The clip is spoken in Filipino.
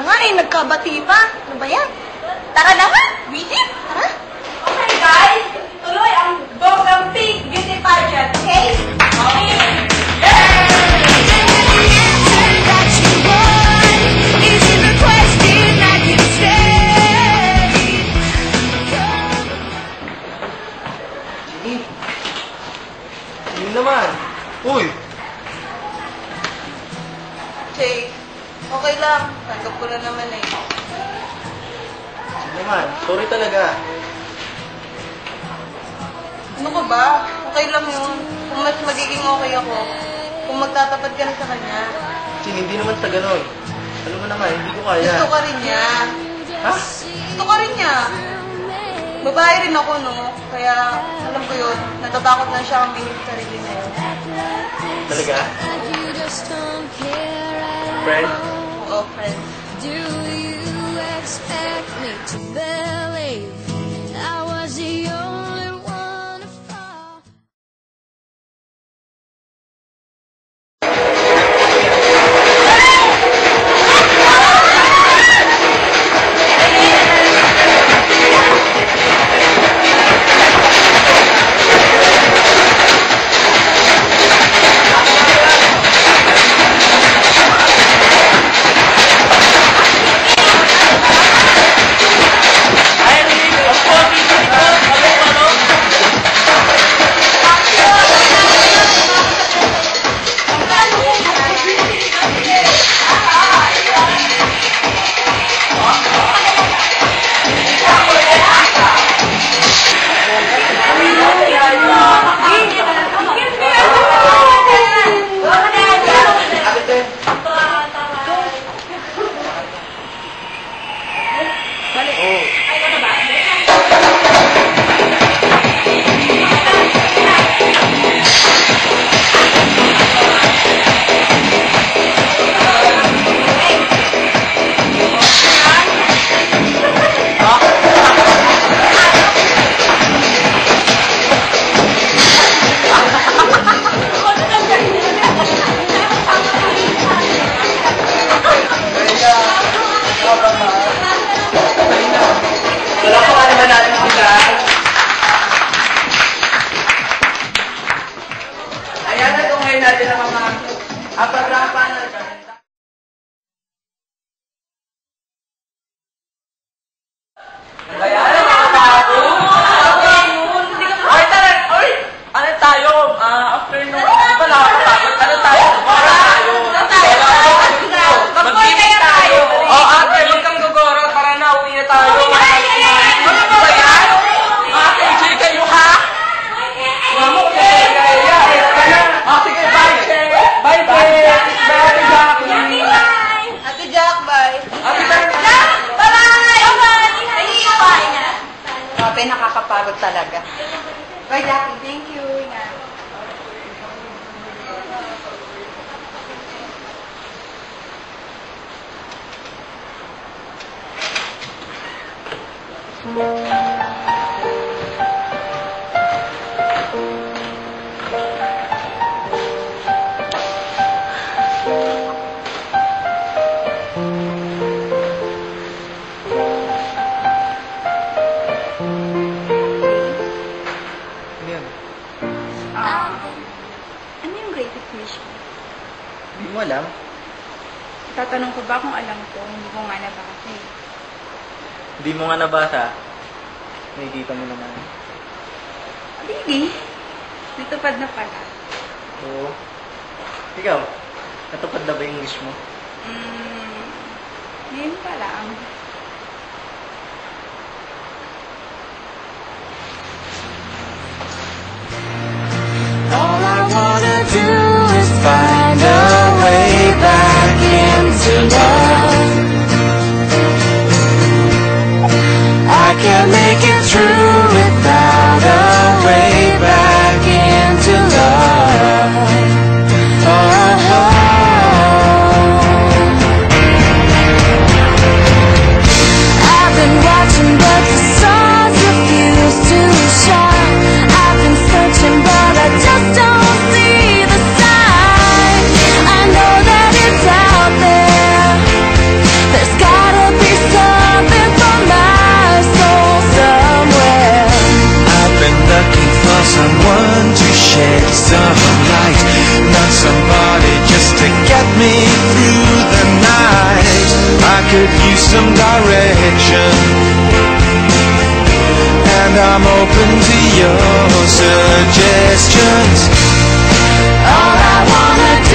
na nga eh, nagkabati pa. Ano ba yan? Tara na nga, Willie, tara. Okay guys, tuloy ang Bogang Pink Beauty Pageant, okay? Okay. Yun naman. Uy! Jake, okay lang. Tanggap ko na naman eh. Yun naman. Sorry talaga. Ano ka ba? Okay lang yun. Kung mas magiging okay ako, kung magtatapat ka na sa kanya. Chin, hindi naman sa ganon. Alam mo naman, hindi ko kaya. Gusto ka rin niya. Ha? Gusto ka rin niya. Babae rin ako, no? Kaya, alam ko yun, natatakot na siya ang bihip sarili na yun. Talaga? Friend? Oo, friend. Do you expect me to believe I was the only one to fall? Nakakapagod talaga. Bye, Jackie. Thank you. Ingat. Ano yung greatest wish mo? Hindi mo alam. Tatanong ko ba kung alam ko, hindi ko nga nabasa eh. Hindi mo nga nabasa. Nakikita mo naman. Hindi. Natupad na pala. Oo. Ikaw, natupad na ba yung wish mo? Ngayon pa lang. All I wanna do is find a way back into love. I can't make it through without a way back into love. Oh, I've been watching but the stars refuse to shine. I've been searching but I just don't see the some direction, and I'm open to your suggestions. All I wanna do